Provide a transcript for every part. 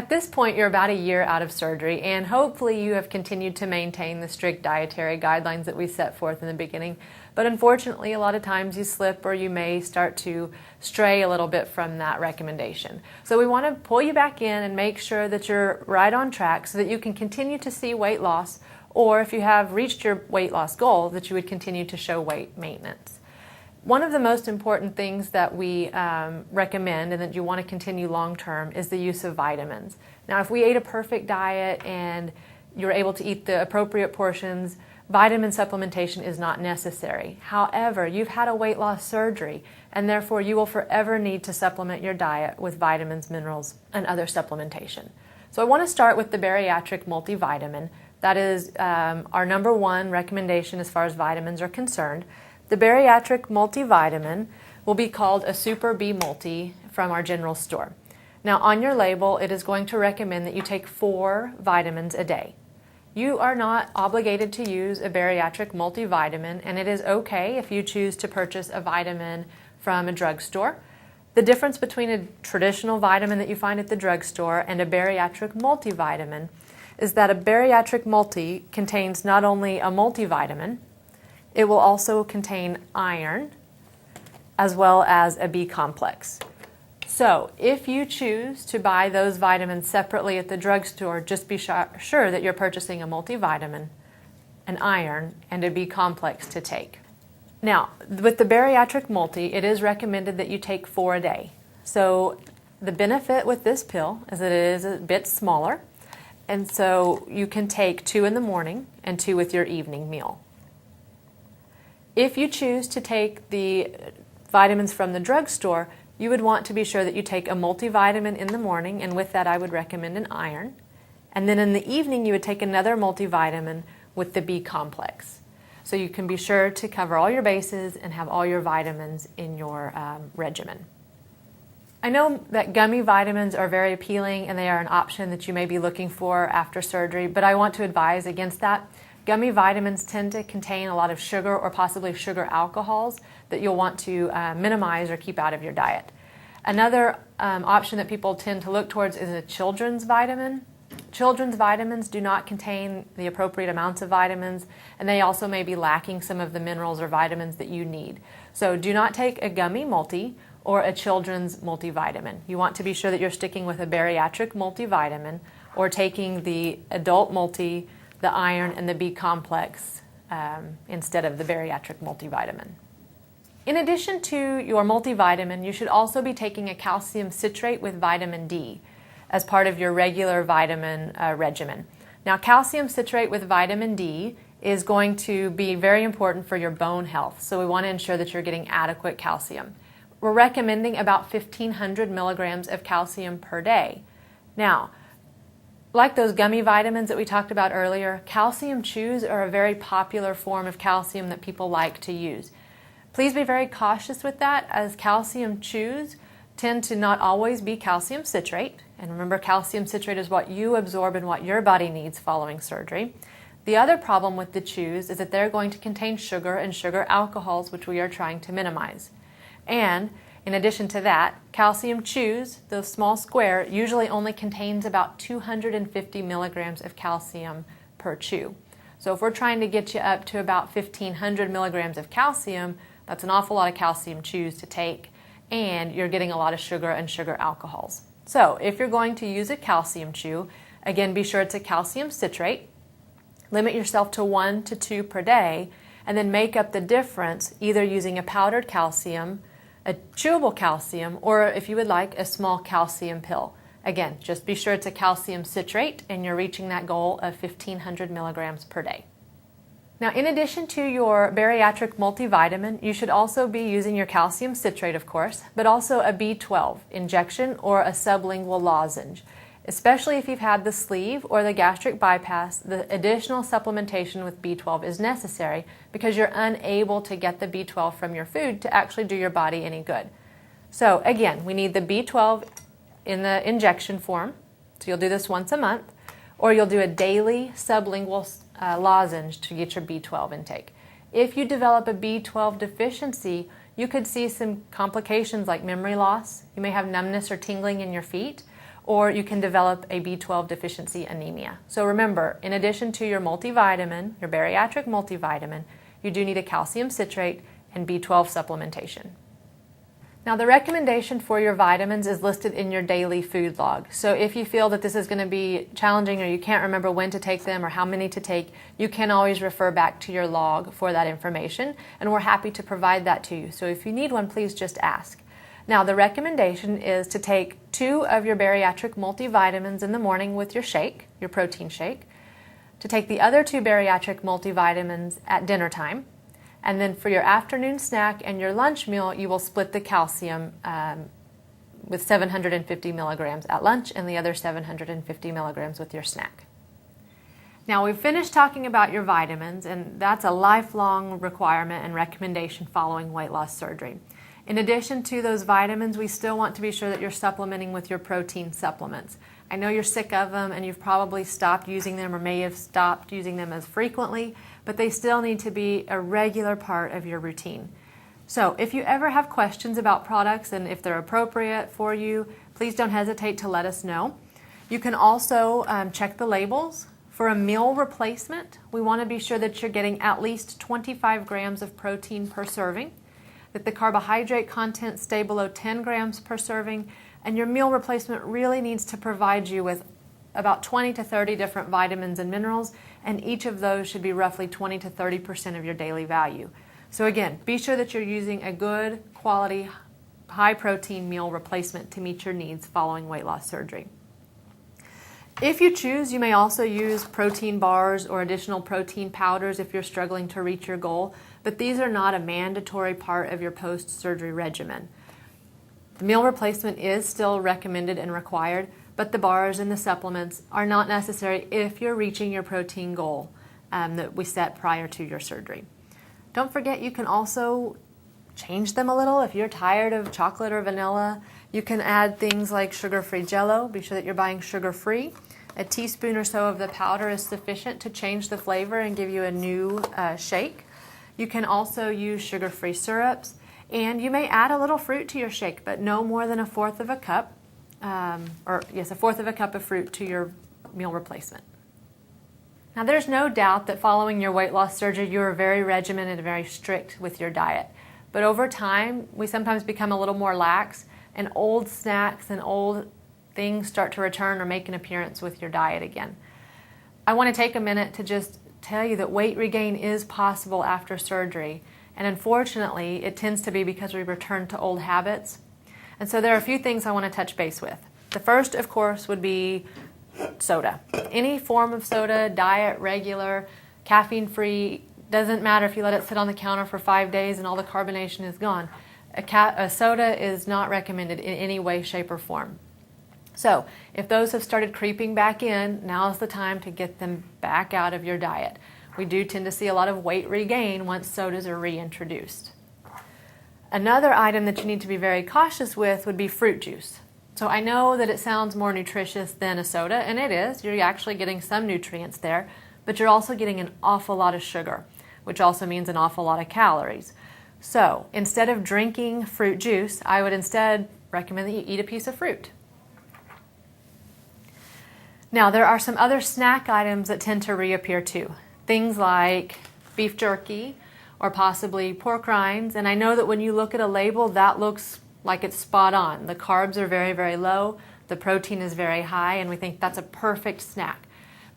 At this point, you're about a year out of surgery, and hopefully you have continued to maintain the strict dietary guidelines that we set forth in the beginning. But unfortunately, a lot of times you slip or you may start to stray a little bit from that recommendation. So we want to pull you back in and make sure that you're right on track so that you can continue to see weight loss, or if you have reached your weight loss goal, that you would continue to show weight maintenance. One of the most important things that we recommend and that you want to continue long term is the use of vitamins. Now, if we ate a perfect diet and you're able to eat the appropriate portions, vitamin supplementation is not necessary. However, you've had a weight loss surgery, and therefore you will forever need to supplement your diet with vitamins, minerals, and other supplementation. So I want to start with the bariatric multivitamin. That is our number one recommendation as far as vitamins are concerned. The bariatric multivitamin will be called a Super B Multi from our general store. Now, on your label, it is going to recommend that you take 4 vitamins a day. You are not obligated to use a bariatric multivitamin, and it is okay if you choose to purchase a vitamin from a drugstore. The difference between a traditional vitamin that you find at the drugstore and a bariatric multivitamin is that a bariatric multi contains not only a multivitamin, it will also contain iron as well as a B complex. So if you choose to buy those vitamins separately at the drugstore, just be sure that you're purchasing a multivitamin, an iron, and a B complex to take. Now, with the bariatric multi, it is recommended that you take 4 a day. So the benefit with this pill is that it is a bit smaller, and so you can take 2 in the morning and 2 with your evening meal. If you choose to take the vitamins from the drugstore, you would want to be sure that you take a multivitamin in the morning, and with that I would recommend an iron. And then in the evening you would take another multivitamin with the B complex. So you can be sure to cover all your bases and have all your vitamins in your regimen. I know that gummy vitamins are very appealing and they are an option that you may be looking for after surgery, but I want to advise against that. Gummy vitamins tend to contain a lot of sugar or possibly sugar alcohols that you'll want to minimize or keep out of your diet. Another option that people tend to look towards is a children's vitamin. Children's vitamins do not contain the appropriate amounts of vitamins, and they also may be lacking some of the minerals or vitamins that you need. So do not take a gummy multi or a children's multivitamin. You want to be sure that you're sticking with a bariatric multivitamin or taking the adult multi, the iron, and the B complex instead of the bariatric multivitamin. In addition to your multivitamin, you should also be taking a calcium citrate with vitamin D as part of your regular vitamin regimen. Now, calcium citrate with vitamin D is going to be very important for your bone health, so we want to ensure that you're getting adequate calcium. We're recommending about 1,500 milligrams of calcium per day. Now, like those gummy vitamins that we talked about earlier, calcium chews are a very popular form of calcium that people like to use. Please be very cautious with that, as calcium chews tend to not always be calcium citrate. And remember, calcium citrate is what you absorb and what your body needs following surgery. The other problem with the chews is that they're going to contain sugar and sugar alcohols, which we are trying to minimize. And in addition to that, calcium chews, the small square, usually only contains about 250 milligrams of calcium per chew. So if we're trying to get you up to about 1,500 milligrams of calcium, that's an awful lot of calcium chews to take, and you're getting a lot of sugar and sugar alcohols. So if you're going to use a calcium chew, again, be sure it's a calcium citrate. Limit yourself to 1 to 2 per day, and then make up the difference either using a powdered calcium, a chewable calcium, or if you would like, a small calcium pill. Again, just be sure it's a calcium citrate and you're reaching that goal of 1,500 milligrams per day. Now, in addition to your bariatric multivitamin, you should also be using your calcium citrate, of course, but also a B12 injection or a sublingual lozenge. Especially if you've had the sleeve or the gastric bypass, the additional supplementation with B12 is necessary because you're unable to get the B12 from your food to actually do your body any good. So again, we need the B12 in the injection form, so you'll do this once a month, or you'll do a daily sublingual lozenge to get your B12 intake. If you develop a B12 deficiency, you could see some complications like memory loss. You may have numbness or tingling in your feet, or you can develop a B12 deficiency anemia. So remember, in addition to your multivitamin, your bariatric multivitamin, you do need a calcium citrate and B12 supplementation. Now, the recommendation for your vitamins is listed in your daily food log. So if you feel that this is going to be challenging or you can't remember when to take them or how many to take, you can always refer back to your log for that information, and we're happy to provide that to you. So if you need one, please just ask. Now, the recommendation is to take 2 of your bariatric multivitamins in the morning with your shake, your protein shake, to take the other 2 bariatric multivitamins at dinner time, and then for your afternoon snack and your lunch meal, you will split the calcium with 750 milligrams at lunch and the other 750 milligrams with your snack. Now, we've finished talking about your vitamins, and that's a lifelong requirement and recommendation following weight loss surgery. In addition to those vitamins, we still want to be sure that you're supplementing with your protein supplements. I know you're sick of them and you've probably stopped using them or may have stopped using them as frequently, but they still need to be a regular part of your routine. So if you ever have questions about products and if they're appropriate for you, please don't hesitate to let us know. You can also check the labels. For a meal replacement, we want to be sure that you're getting at least 25 grams of protein per serving, that the carbohydrate content stay below 10 grams per serving, and your meal replacement really needs to provide you with about 20 to 30 different vitamins and minerals, and each of those should be roughly 20 to 30% of your daily value. So again, be sure that you're using a good quality, high protein meal replacement to meet your needs following weight loss surgery. If you choose, you may also use protein bars or additional protein powders if you're struggling to reach your goal, but these are not a mandatory part of your post-surgery regimen. The meal replacement is still recommended and required, but the bars and the supplements are not necessary if you're reaching your protein goal that we set prior to your surgery. Don't forget, you can also change them a little. If you're tired of chocolate or vanilla, you can add things like sugar-free Jell-O. Be sure that you're buying sugar-free. A teaspoon or so of the powder is sufficient to change the flavor and give you a new shake. You can also use sugar-free syrups, and you may add a little fruit to your shake, but no more than 1/4 of a cup, a 1/4 of a cup of fruit to your meal replacement. Now, there's no doubt that following your weight loss surgery, you are very regimented and very strict with your diet. But over time, we sometimes become a little more lax, and old snacks and old things start to return or make an appearance with your diet again. I want to take a minute to just tell you that weight regain is possible after surgery, and unfortunately, it tends to be because we return to old habits. And so there are a few things I want to touch base with. The first, of course, would be soda. Any form of soda, diet, regular, caffeine-free, doesn't matter if you let it sit on the counter for 5 days and all the carbonation is gone. A soda is not recommended in any way, shape, or form. So if those have started creeping back in, now is the time to get them back out of your diet. We do tend to see a lot of weight regain once sodas are reintroduced. Another item that you need to be very cautious with would be fruit juice. So I know that it sounds more nutritious than a soda, and it is. You're actually getting some nutrients there, but you're also getting an awful lot of sugar, which also means an awful lot of calories. So instead of drinking fruit juice, I would instead recommend that you eat a piece of fruit. Now, there are some other snack items that tend to reappear too. Things like beef jerky or possibly pork rinds. And I know that when you look at a label, that looks like it's spot on. The carbs are very, very low. The protein is very high, and we think that's a perfect snack.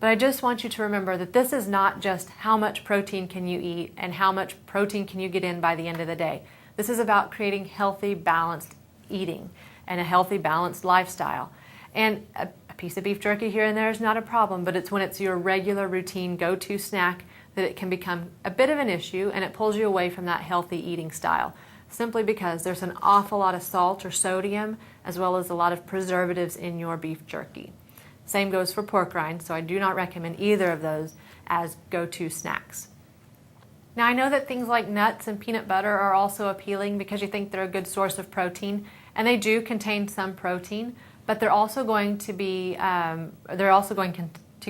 But I just want you to remember that this is not just how much protein can you eat and how much protein can you get in by the end of the day. This is about creating healthy, balanced eating and a healthy, balanced lifestyle. And a piece of beef jerky here and there is not a problem, but it's when it's your regular routine go-to snack that it can become a bit of an issue, and it pulls you away from that healthy eating style, simply because there's an awful lot of salt or sodium as well as a lot of preservatives in your beef jerky. Same goes for pork rinds, so I do not recommend either of those as go-to snacks. Now, I know that things like nuts and peanut butter are also appealing because you think they're a good source of protein, and they do contain some protein, but they're also going to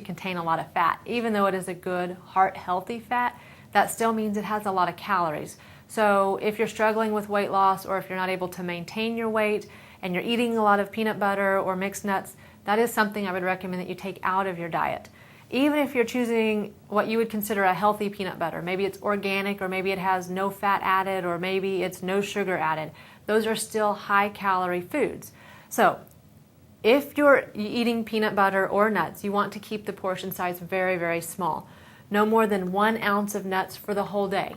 contain a lot of fat. Even though it is a good heart-healthy fat, that still means it has a lot of calories. So if you're struggling with weight loss, or if you're not able to maintain your weight and you're eating a lot of peanut butter or mixed nuts, that is something I would recommend that you take out of your diet. Even if you're choosing what you would consider a healthy peanut butter, maybe it's organic, or maybe it has no fat added, or maybe it's no sugar added, those are still high calorie foods. So if you're eating peanut butter or nuts, you want to keep the portion size very, very small. No more than 1 ounce of nuts for the whole day.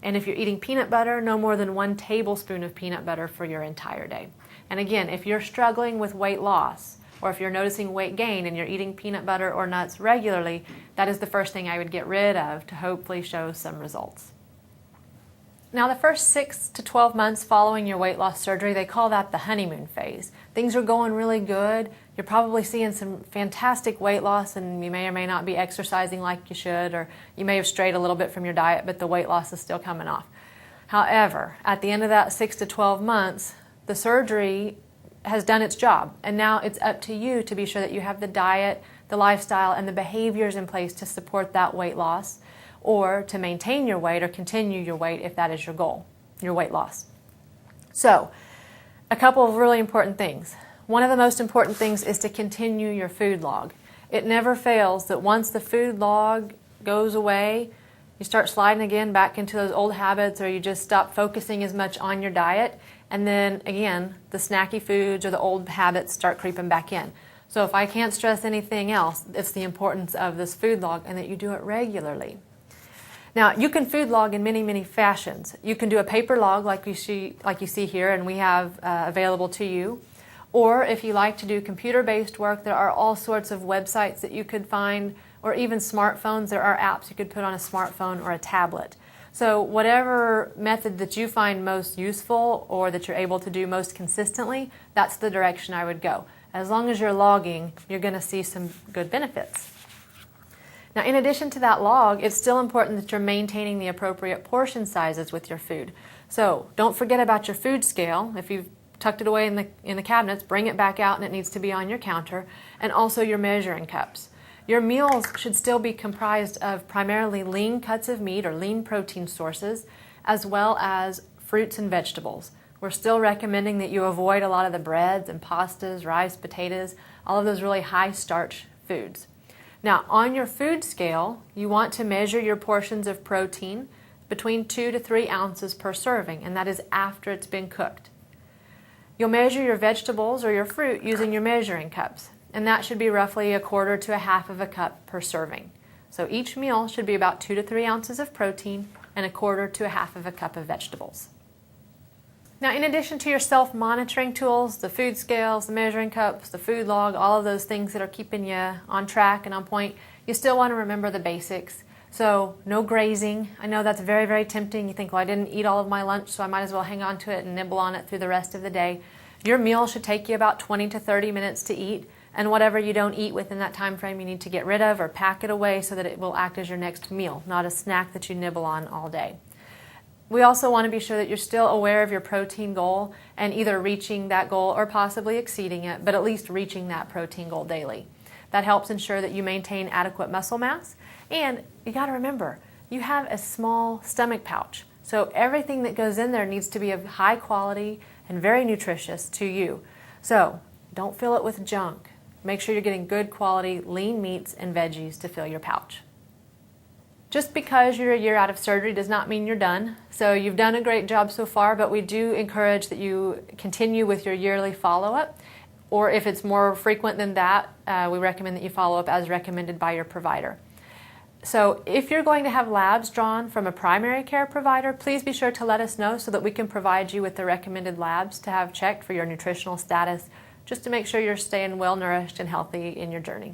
And if you're eating peanut butter, no more than 1 tablespoon of peanut butter for your entire day. And again, if you're struggling with weight loss, or if you're noticing weight gain and you're eating peanut butter or nuts regularly, that is the first thing I would get rid of to hopefully show some results. Now, the first 6 to 12 months following your weight loss surgery, they call that the honeymoon phase. Things are going really good. You're probably seeing some fantastic weight loss, and you may or may not be exercising like you should, or you may have strayed a little bit from your diet, but the weight loss is still coming off. However, at the end of that 6 to 12 months, the surgery has done its job, and now it's up to you to be sure that you have the diet, the lifestyle, and the behaviors in place to support that weight loss, or to maintain your weight or continue your weight if that is your goal, your weight loss. So, a couple of really important things. One of the most important things is to continue your food log. It never fails that once the food log goes away, you start sliding again back into those old habits, or you just stop focusing as much on your diet. And then again, the snacky foods or the old habits start creeping back in. So if I can't stress anything else, it's the importance of this food log and that you do it regularly. Now, you can food log in many, many fashions. You can do a paper log like you see here, and we have available to you. Or if you like to do computer-based work, there are all sorts of websites that you could find, or even smartphones. There are apps you could put on a smartphone or a tablet. So whatever method that you find most useful or that you're able to do most consistently, that's the direction I would go. As long as you're logging, you're going to see some good benefits. Now, in addition to that log, it's still important that you're maintaining the appropriate portion sizes with your food. So don't forget about your food scale. If you've tucked it away in the cabinets, bring it back out, and it needs to be on your counter, and also your measuring cups. Your meals should still be comprised of primarily lean cuts of meat or lean protein sources, as well as fruits and vegetables. We're still recommending that you avoid a lot of the breads and pastas, rice, potatoes, all of those really high starch foods. Now, on your food scale, you want to measure your portions of protein between 2 to 3 ounces per serving, and that is after it's been cooked. You'll measure your vegetables or your fruit using your measuring cups, and that should be roughly 1/4 to 1/2 of a cup per serving. So each meal should be about 2 to 3 ounces of protein and 1/4 to 1/2 of a cup of vegetables. Now, in addition to your self-monitoring tools, the food scales, the measuring cups, the food log, all of those things that are keeping you on track and on point, you still want to remember the basics. So no grazing. I know that's very, very tempting. You think, well, I didn't eat all of my lunch, so I might as well hang on to it and nibble on it through the rest of the day. Your meal should take you about 20 to 30 minutes to eat, and whatever you don't eat within that time frame, you need to get rid of or pack it away so that it will act as your next meal, not a snack that you nibble on all day. We also want to be sure that you're still aware of your protein goal and either reaching that goal or possibly exceeding it, but at least reaching that protein goal daily. That helps ensure that you maintain adequate muscle mass. And you got to remember, you have a small stomach pouch. So everything that goes in there needs to be of high quality and very nutritious to you. So don't fill it with junk. Make sure you're getting good quality lean meats and veggies to fill your pouch. Just because you're a year out of surgery does not mean you're done. So you've done a great job so far, but we do encourage that you continue with your yearly follow-up. Or if it's more frequent than that, we recommend that you follow up as recommended by your provider. So if you're going to have labs drawn from a primary care provider, please be sure to let us know so that we can provide you with the recommended labs to have checked for your nutritional status, just to make sure you're staying well nourished and healthy in your journey.